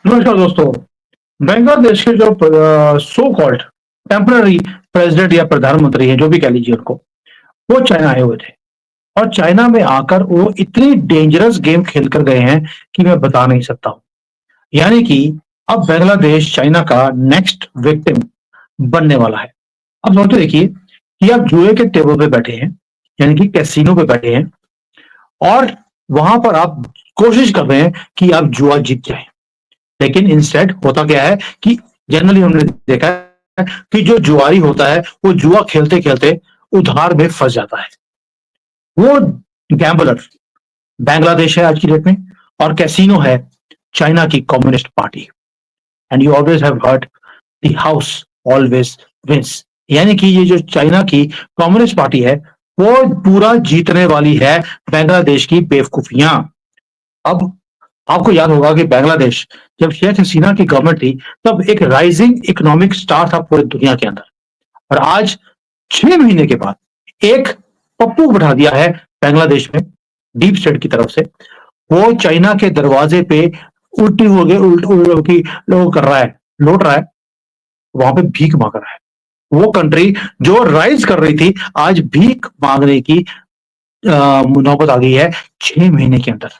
नमस्कार दोस्तों। बांग्लादेश के जो सो कॉल्ड टेम्पररी प्रेसिडेंट या प्रधानमंत्री है, जो भी कह लीजिए उनको, वो चाइना आए हुए थे। और चाइना में आकर वो इतनी डेंजरस गेम खेल कर गए हैं कि मैं बता नहीं सकता हूँ। यानी कि अब बांग्लादेश चाइना का नेक्स्ट विक्टिम बनने वाला है। अब सोचो, देखिए कि आप जुए के टेबल पे बैठे हैं, यानी कि कैसीनो पे बैठे हैं, और वहां पर आप कोशिश कर रहे हैं कि आप जुआ जीत जाए। लेकिन इंस्टेड होता क्या है कि जनरली हमने देखा है कि जो जुआरी होता है वो जुआ खेलते खेलते उधार में फंस जाता है। वो गैम्बलर बांग्लादेश है आज की डेट में, और कैसीनो है चाइना की communist party. And you always have heard the house always wins. यानी कि ये जो चाइना की कम्युनिस्ट पार्टी है, वो पूरा जीतने वाली है बांग्लादेश की बेवकूफियां। अब आपको याद होगा कि बांग्लादेश जब शेख हसीना की गवर्नमेंट थी, तब एक राइजिंग इकोनॉमिक स्टार था पूरी दुनिया के अंदर। और आज 6 महीने के बाद एक पप्पू बैठा दिया है बांग्लादेश में, डीप स्टेट की तरफ से। वो चाइना के दरवाजे पे उल्टी हो गए, उल्ट की लोग कर रहा है, लौट रहा है, वहां पे भीख मांग रहा है। वो कंट्री जो राइज कर रही थी, आज भीख मांगने की नौबत आ गई है 6 महीने के अंदर।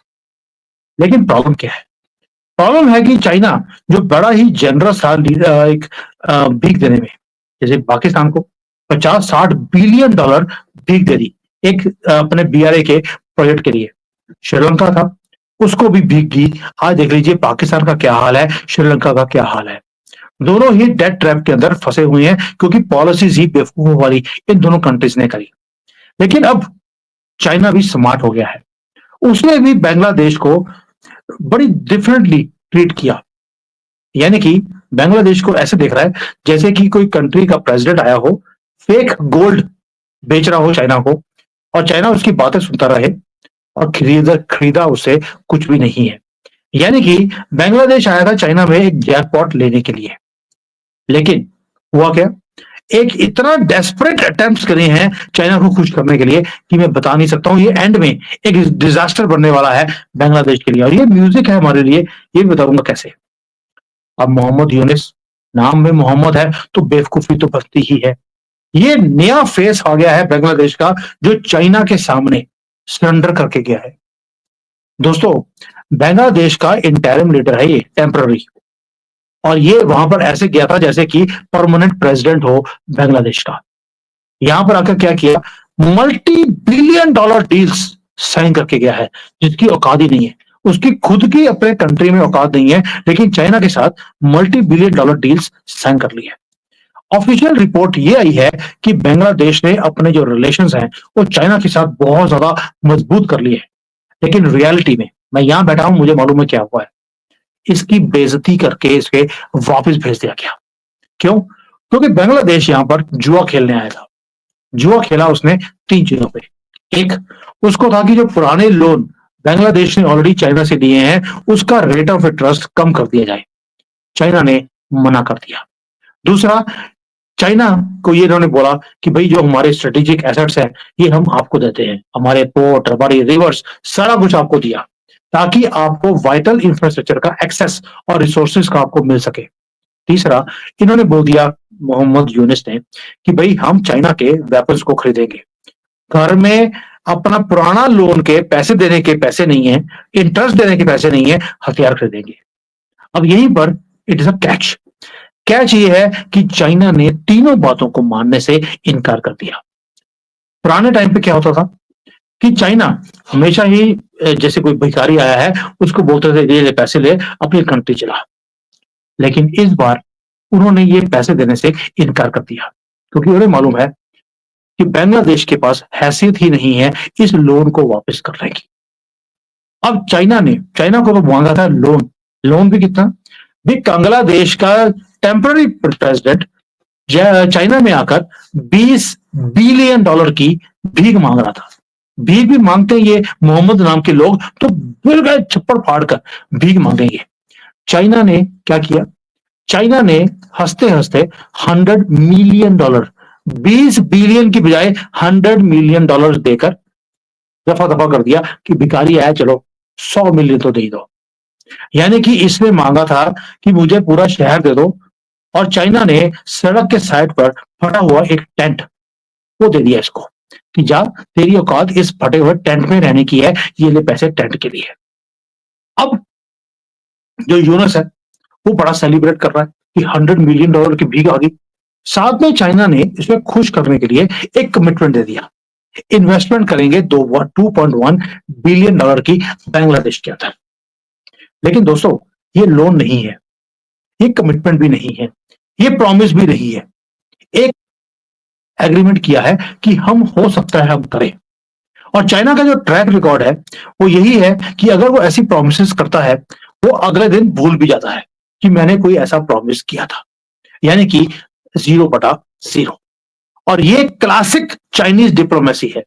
लेकिन प्रॉब्लम क्या है? प्रॉब्लम है कि चाइना जो बड़ा ही जनरस था एक भीख देने में, जैसे पाकिस्तान को 50-60 बिलियन डॉलर भीख दे दी एक अपने बीआरए के प्रोजेक्ट के लिए। श्रीलंका था, उसको भी भीख दी। आज देख लीजिए पाकिस्तान का क्या हाल है, श्रीलंका का क्या हाल है। दोनों ही डेट ट्रैप के अंदर फंसे हुए हैं, क्योंकि पॉलिसीज ही बेवकूफों वाली इन दोनों कंट्रीज ने करी। लेकिन अब चाइना भी स्मार्ट हो गया है। उसने भी बांग्लादेश को बड़ी डिफरेंटली ट्रीट किया। यानी कि बांग्लादेश को ऐसे देख रहा है जैसे कि कोई कंट्री का प्रेसिडेंट आया हो, फेक गोल्ड बेच रहा हो चाइना को, और चाइना उसकी बातें सुनता रहे, और खरीदा खरीदा उसे कुछ भी नहीं है। यानी कि बांग्लादेश आया था चाइना में एक जैकपॉट लेने के लिए। लेकिन हुआ क्या? एक इतना डेस्परेट अटेम्प्ट्स करे हैं चाइना को खुश करने के लिए कि मैं बता नहीं सकता हूं। ये एंड में एक डिजास्टर बनने वाला है बांग्लादेश के लिए, और ये म्यूजिक है हमारे लिए, ये भी बताऊंगा कैसे। अब मोहम्मद यूनिस, नाम में मोहम्मद है तो बेवकूफी तो बचती ही है। ये नया फेस आ गया है बांग्लादेश का, जो चाइना के सामने सरेंडर करके गया है। दोस्तों, बांग्लादेश का इंटरिम लीडर है ये, टेम्पररी। और ये वहां पर ऐसे गया था जैसे कि परमानेंट प्रेसिडेंट हो बांग्लादेश का। यहां पर आकर क्या किया? Multi billion dollar deals sign करके गया है, जिसकी औकात ही नहीं है। उसकी खुद की अपने कंट्री में औकात नहीं है, लेकिन चाइना के साथ multi billion dollar deals sign कर ली है। ऑफिशियल रिपोर्ट ये आई है कि बांग्लादेश ने अपने जो रिलेशंस हैं वो चाइना के साथ बहुत ज्यादा मजबूत कर लिए हैं। लेकिन रियलिटी में मैं यहां बैठा हूं, मुझे मालूम है क्या हुआ है। इसकी बेइज्जती करके इसके वापस भेज दिया गया। क्यों? क्योंकि बांग्लादेश यहां पर जुआ खेलने आया था। जुआ खेला उसने 3 चीजों पे। एक, उसको था कि जो पुराने लोन बांग्लादेश ने ऑलरेडी चाइना से लिए हैं, उसका रेट ऑफ इंटरेस्ट कम कर दिया जाए। चाइना ने मना कर दिया। दूसरा, चाइना को ये इन्होंने बोला कि भाई जो हमारे स्ट्रेटेजिक एसेट्स हैं, ये हम आपको देते हैं, हमारे पोर्ट, हमारी रिवर्स, सारा कुछ आपको दिया, ताकि आपको वाइटल इंफ्रास्ट्रक्चर का एक्सेस और रिसोर्सेज का आपको मिल सके। तीसरा, इन्होंने बोल दिया मोहम्मद यूनिस ने कि भाई हम चाइना के वेपन्स को खरीदेंगे। घर में अपना पुराना लोन के पैसे देने के पैसे नहीं है, इंटरेस्ट देने के पैसे नहीं है, हथियार खरीदेंगे। अब यहीं पर it is a catch. Catch ये है कि चाइना ने तीनों बातों को मानने से इनकार कर दिया। पुराने टाइम पे क्या होता था कि चाइना हमेशा ही जैसे कोई भिखारी आया है, उसको बोलते थे ये ले पैसे ले, अपनी कंट्री चला। लेकिन इस बार उन्होंने ये पैसे देने से इनकार कर दिया, क्योंकि उन्हें मालूम है कि बांग्लादेश के पास हैसियत ही नहीं है इस लोन को वापस करने की। अब चाइना को तो मांगा था लोन। लोन भी कितना? भी बांग्लादेश का टेम्पररी प्रेसिडेंट चाइना में आकर 20 बिलियन डॉलर की भीख मांग रहा था। भीख भी मांगते ये मोहम्मद नाम के लोग तो फिर गए छप्पड़ फाड़ कर भीख मांगेंगे। चाइना ने क्या किया? चाइना ने हंसते हंसते 100 मिलियन डॉलर, 20 बिलियन की बजाय 100 मिलियन डॉलर देकर दफा दफा कर दिया कि भिखारी आया, चलो 100 मिलियन तो दे दो। यानी कि इसने मांगा था कि मुझे पूरा शहर दे दो, और चाइना ने सड़क के साइड पर फटा हुआ एक टेंट वो दे दिया इसको कि जा, तेरी औकात इस फटे हुए टेंट में रहने की है, ये ले पैसे टेंट के लिए। अब जो यूनस है वो बड़ा सेलिब्रेट कर रहा है कि $100 मिलियन की भीख आ गई। साथ में चाइना ने इसमें खुश करने के लिए एक कमिटमेंट दे दिया, इन्वेस्टमेंट करेंगे 2.1 बिलियन डॉलर की बांग्लादेश के अंदर। लेकिन दोस्तों, ये लोन नहीं है, ये कमिटमेंट भी नहीं है, ये प्रॉमिस भी नहीं है। एक एग्रीमेंट किया है कि हम हो सकता है हम करें। और चाइना का जो ट्रैक रिकॉर्ड है वो यही है कि अगर वो ऐसी प्रॉमिसेस करता है, वो अगले दिन भूल भी जाता है कि मैंने कोई ऐसा प्रॉमिस किया था। यानी कि 0/0। और ये क्लासिक चाइनीज डिप्लोमेसी है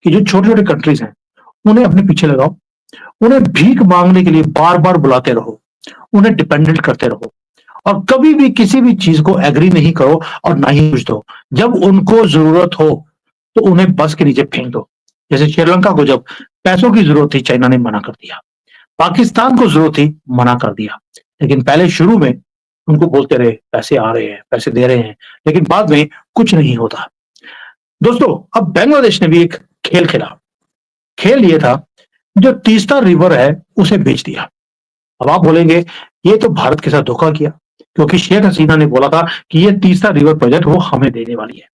कि जो छोटे छोटे कंट्रीज हैं उन्हें अपने पीछे लगाओ, उन्हें भीख मांगने के लिए बार बार बुलाते रहो, उन्हें डिपेंडेंट करते रहो, और कभी भी किसी भी चीज को एग्री नहीं करो और ना ही कुछ दो। जब उनको जरूरत हो तो उन्हें बस के नीचे फेंक दो। जैसे श्रीलंका को जब पैसों की जरूरत थी, चाइना ने मना कर दिया। पाकिस्तान को जरूरत थी, मना कर दिया। लेकिन पहले शुरू में उनको बोलते रहे पैसे आ रहे हैं, पैसे दे रहे हैं, लेकिन बाद में कुछ नहीं होता। दोस्तों, अब बांग्लादेश ने भी एक खेल खेला। खेल ये था, जो तीस्ता रिवर है उसे बेच दिया। अब आप बोलेंगे ये तो भारत के साथ धोखा किया, क्योंकि शेख हसीना ने बोला था कि ये तीस्ता रिवर प्रोजेक्ट वो हमें देने वाली है।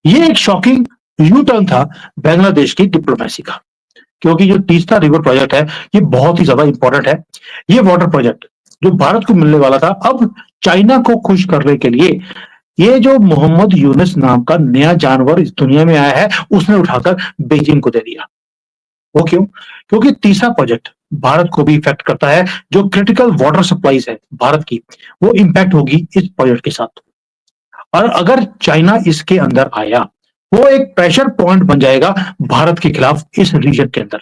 ये एक शॉकिंग यू टर्न था बांग्लादेश की डिप्लोमेसी का, क्योंकि जो तीस्ता रिवर प्रोजेक्ट है ये बहुत ही ज्यादा इंपॉर्टेंट है। ये वाटर प्रोजेक्ट जो भारत को मिलने वाला था, अब चाइना को खुश करने के लिए ये जो मोहम्मद यूनुस नाम का नया जानवर इस दुनिया में आया है, उसने उठाकर बीजिंग को दे दिया। वो क्यों? क्योंकि तीसरा प्रोजेक्ट भारत को भी इफेक्ट करता है। जो क्रिटिकल वाटर सप्लाईज है भारत की, वो इंपैक्ट होगी इस प्रोजेक्ट के साथ। और अगर चाइना इसके अंदर आया, वो एक प्रेशर पॉइंट बन जाएगा भारत के खिलाफ इस रीजन के अंदर।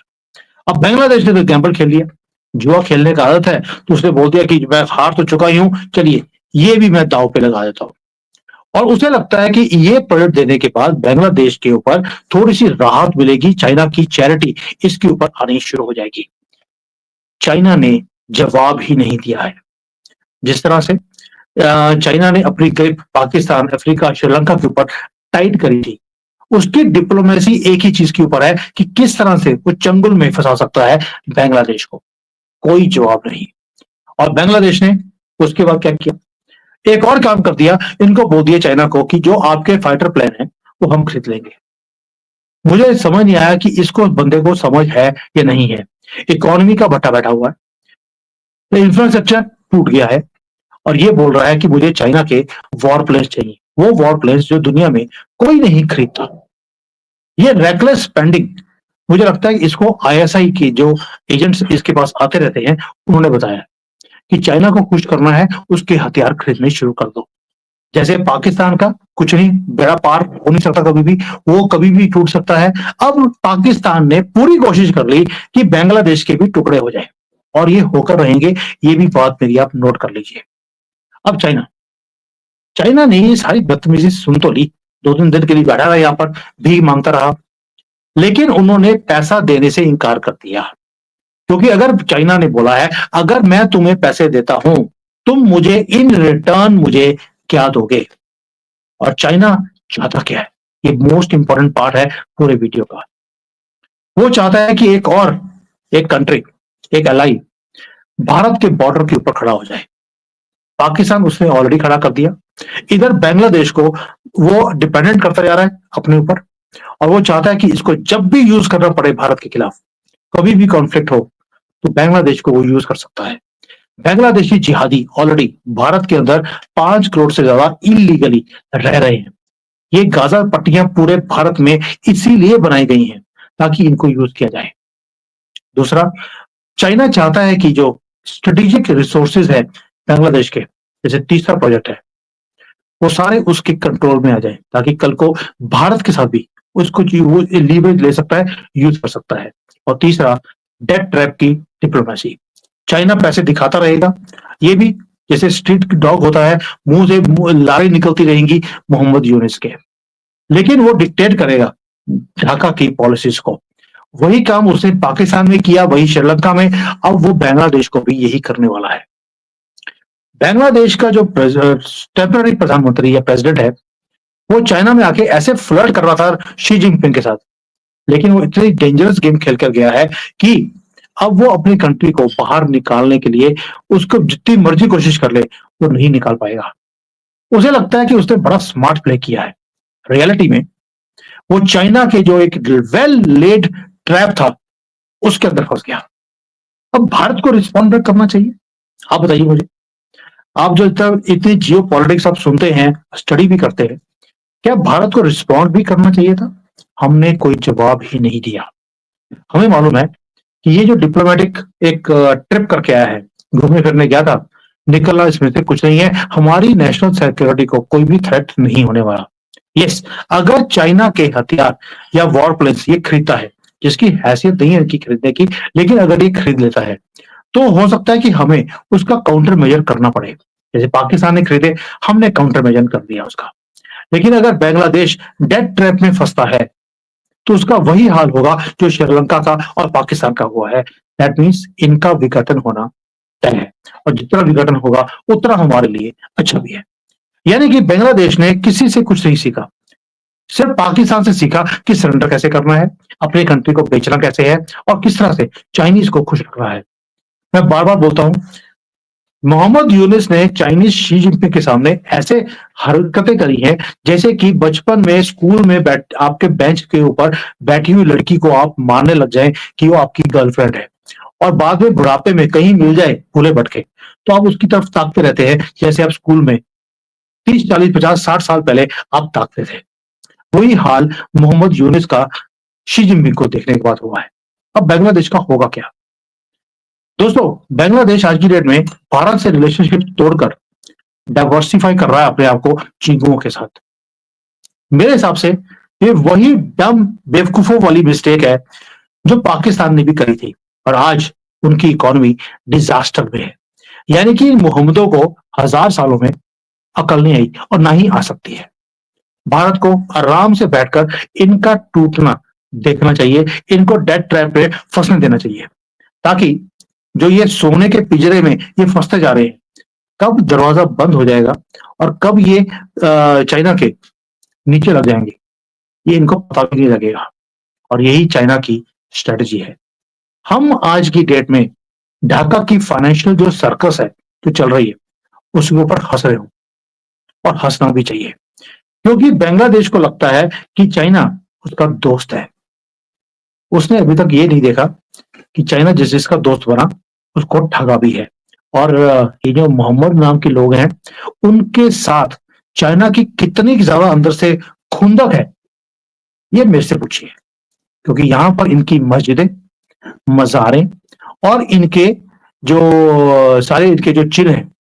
अब बांग्लादेश ने तो गैम्बल खेल लिया, जुआ खेलने का आदत है, तो उसने बोल दिया कि मैं हार तो चुका ही हूं, चलिए ये भी मैं दांव पे लगा देता हूं। और उसे लगता है कि ये प्रोजेक्ट देने के बाद बांग्लादेश के ऊपर थोड़ी सी राहत मिलेगी, चाइना की चैरिटी इसके ऊपर आनी शुरू हो जाएगी। चाइना ने जवाब ही नहीं दिया है। जिस तरह से चाइना ने अपनी ग्रिप पाकिस्तान, अफ्रीका, श्रीलंका के ऊपर टाइट करी थी, उसकी डिप्लोमेसी एक ही चीज के ऊपर है कि किस तरह से वो चंगुल में फंसा सकता है बांग्लादेश को। कोई जवाब नहीं। और बांग्लादेश ने उसके बाद क्या किया? एक और काम कर दिया, इनको बोल दिया चाइना को कि जो आपके फाइटर प्लेन है वो हम खरीद लेंगे। मुझे समझ नहीं आया कि इसको बंदे को समझ है या नहीं है। इकोनॉमी का भट्टा बैठा हुआ है, तो इंफ्रास्ट्रक्चर टूट गया है, और ये बोल रहा है कि मुझे चाइना के वॉर प्लेन्स चाहिए, वो वॉर प्लेन्स जो दुनिया में कोई नहीं खरीदता। ये रेकलेस स्पेंडिंग, मुझे लगता है कि इसको आईएसआई के जो एजेंट्स इसके पास आते रहते हैं, उन्होंने बताया कि चाइना को खुश करना है, उसके हथियार खरीदने शुरू कर दो। जैसे पाकिस्तान का कुछ नहीं, बेड़ा पार हो नहीं सकता कभी भी, वो कभी भी टूट सकता है। अब पाकिस्तान ने पूरी कोशिश कर ली कि बांग्लादेश के भी टुकड़े हो जाए, और ये होकर रहेंगे। ये भी बात मेरी आप नोट कर लीजिए। अब चाइना चाइना ने ये सारी बदतमीजी सुन तो ली, 2-3 दिन के लिए बैठा रहा, यहाँ पर भीख मांगता रहा, लेकिन उन्होंने पैसा देने से इनकार कर दिया। क्योंकि अगर चाइना ने बोला है, अगर मैं तुम्हें पैसे देता हूं, तुम मुझे इन रिटर्न मुझे क्या दोगे? और चाइना चाहता क्या है? ये मोस्ट इंपॉर्टेंट पार्ट है पूरे वीडियो का। वो चाहता है कि एक कंट्री, एक एलाई भारत के बॉर्डर के ऊपर खड़ा हो जाए। पाकिस्तान उसने ऑलरेडी खड़ा कर दिया। इधर बांग्लादेश को वो डिपेंडेंट करता जा रहा है अपने ऊपर, और वो चाहता है कि इसको जब भी यूज करना पड़े भारत के खिलाफ, कभी भी कॉन्फ्लिक्ट हो, तो बांग्लादेश को वो यूज कर सकता है। बांग्लादेशी जिहादी ऑलरेडी भारत के अंदर 5 करोड़ से ज्यादा इलीगली रह रहे हैं। ये गाजा पट्टियां पूरे भारत में इसीलिए बनाई गई हैं ताकि इनको यूज किया जाए। दूसरा, चाइना चाहता है कि जो स्ट्रेटेजिक रिसोर्सेज है बांग्लादेश के, जैसे तीसरा प्रोजेक्ट है, वो सारे उसके कंट्रोल में आ जाए, ताकि कल को भारत के साथ भी उसको वो लीवरेज ले सकता है, यूज कर सकता है। और तीसरा, डेट ट्रैप की डिप्लोमेसी। चाइना पैसे दिखाता रहेगा, ये भी जैसे स्ट्रीट डॉग होता है, मुंह से लारी निकलती रहेंगी मोहम्मद यूनुस के, लेकिन वो डिक्टेट करेगा ढाका की पॉलिसीज को। वही काम उसने पाकिस्तान में किया, वही श्रीलंका में, अब वो बांग्लादेश को भी यही करने वाला है। बांग्लादेश का जो टेम्पररी प्रधानमंत्री या प्रेसिडेंट है, वो चाइना में आके ऐसे फ्लर्ट कर रहा था शी जिनपिंग के साथ, लेकिन वो इतनी डेंजरस गेम खेल कर गया है कि अब वो अपनी कंट्री को बाहर निकालने के लिए उसको जितनी मर्जी कोशिश कर ले, वो नहीं निकाल पाएगा। उसे लगता है कि उसने बड़ा स्मार्ट प्ले किया है। रियलिटी में वो चाइना के जो एक वेल लेड ट्रैप था, उसके अंदर फंस गया। अब भारत को रिस्पॉन्ड बैक करना चाहिए। आप बताइए मुझे, आप जो इतनी जियो पॉलिटिक्स आप सुनते हैं, स्टडी भी करते हैं, क्या भारत को रिस्पॉन्ड भी करना चाहिए था? हमने कोई जवाब ही नहीं दिया। हमें मालूम है कि ये जो डिप्लोमेटिक एक ट्रिप करके आया है, घूमने फिरने गया था, निकलना इसमें से कुछ नहीं है। हमारी नेशनल सिक्योरिटी को कोई भी थ्रेट नहीं होने वाला। यस, अगर चाइना के हथियार या वॉर प्लेन्स ये खरीदता है, जिसकी हैसियत नहीं है इनकी खरीदने की, लेकिन अगर ये खरीद लेता है, तो हो सकता है कि हमें उसका काउंटर मेजर करना पड़े। जैसे पाकिस्तान ने खरीदे, हमने काउंटर मेजर कर दिया उसका। लेकिन अगर बांग्लादेश डेथ ट्रैप में फंसता है, तो उसका वही हाल होगा जो श्रीलंका का और पाकिस्तान का हुआ है। दैट मीन्स इनका विघटन होना तय है, और जितना विघटन होगा उतना हमारे लिए अच्छा भी है। यानी कि बांग्लादेश ने किसी से कुछ नहीं सीखा, सिर्फ पाकिस्तान से सीखा कि सरेंडर कैसे करना है, अपनी कंट्री को बेचना कैसे है, और किस तरह से चाइनीज को खुश रखना है। मैं बार बार बोलता हूं, मोहम्मद यूनिस ने चाइनीज शी जिनपिंग के सामने ऐसे हरकतें करी हैं, जैसे कि बचपन में स्कूल में आपके बेंच के ऊपर बैठी हुई लड़की को आप मानने लग जाएं कि वो आपकी गर्लफ्रेंड है, और बाद में बुढ़ापे में कहीं मिल जाए भूले भटके, तो आप उसकी तरफ ताकते रहते हैं जैसे आप स्कूल में 30 40 50 60 साल पहले आप ताकते थे। वही हाल मोहम्मद यूनिस का शी जिनपिंग को देखने के बाद हुआ है। अब बांग्लादेश का होगा क्या? दोस्तों, बांग्लादेश आज की डेट में भारत से रिलेशनशिप तोड़कर डाइवर्सिफाई कर रहा है अपने आप को चींगुओं के साथ। मेरे हिसाब से ये वही डम बेवकूफों वाली मिस्टेक है जो पाकिस्तान ने भी करी थी, और आज उनकी इकोनॉमी डिजास्टर में है। यानी कि इन मोहम्मदों को 1000 सालों में अकल नहीं आई, और ना ही आ सकती है। भारत को आराम से बैठकर इनका टूटना देखना चाहिए, इनको डेथ ट्रैप पे फंसने देना चाहिए, ताकि जो ये सोने के पिंजरे में ये फंसते जा रहे हैं, कब दरवाजा बंद हो जाएगा और कब ये चाइना के नीचे लग जाएंगे, ये इनको पता भी नहीं लगेगा। और यही चाइना की स्ट्रेटजी है। हम आज की डेट में ढाका की फाइनेंशियल जो सर्कस है जो चल रही है, उसके ऊपर हंस रहे हो, और हंसना भी चाहिए, क्योंकि बांग्लादेश को लगता है कि चाइना उसका दोस्त है। उसने अभी तक ये नहीं देखा कि चाइना जिस जिसका दोस्त बना उसको ठगा भी है। और ये जो मोहम्मद नाम के लोग हैं, उनके साथ चाइना की कितनी ज्यादा अंदर से खुंदक है, ये मेरे से पूछिए। क्योंकि यहाँ पर इनकी मस्जिदें, मज़ारें, और इनके जो सारे इनके जो चिन्ह हैं,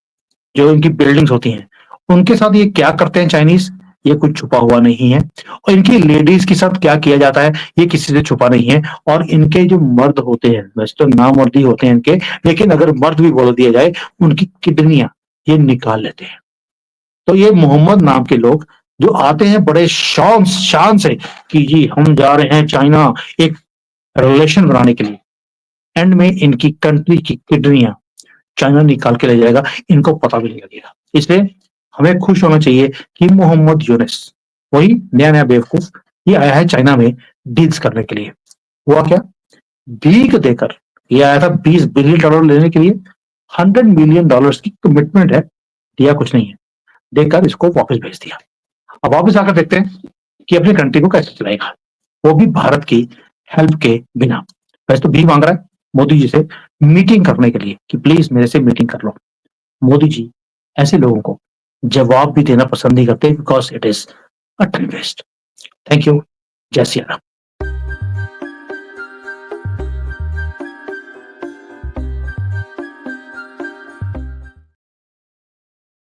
जो इनकी बिल्डिंग्स होती हैं, उनके साथ ये क्या करते हैं चाइनीज, ये कुछ छुपा हुआ नहीं है। और इनकी लेडीज के साथ क्या किया जाता है, ये किसी से छुपा नहीं है। और इनके जो मर्द होते हैं, वैसे तो नामर्दी होते हैं इनके, लेकिन अगर मर्द भी बोल दिया जाए, उनकी किडनियां ये निकाल लेते हैं। तो ये मोहम्मद नाम के लोग जो आते हैं बड़े शान शान से कि जी हम जा रहे हैं चाइना एक रिलेशन बनाने के लिए, एंड में इनकी कंट्री की किडनियां चाइना निकाल के ले जाएगा, इनको पता भी नहीं लगेगा। इसलिए हमें खुश होना चाहिए कि मोहम्मद यूनिस, वही नया नया बेवकूफ, ये आया है चाइना में डील्स करने के लिए। हुआ क्या, भीख देकर ये आया था $20 बिलियन लेने के लिए। $100 मिलियन की कमिटमेंट है, दिया कुछ नहीं है, देकर इसको वापस भेज दिया। अब वापस आकर देखते हैं कि अपनी कंट्री को कैसे चलाएगा, वो भी भारत की हेल्प के बिना। वैसे तो भी मांग रहा है मोदी जी से मीटिंग करने के लिए कि प्लीज मेरे से मीटिंग कर लो। मोदी जी ऐसे लोगों को जवाब भी देना पसंद नहीं करते, because it is a time waste. Thank you. जय सिया राम।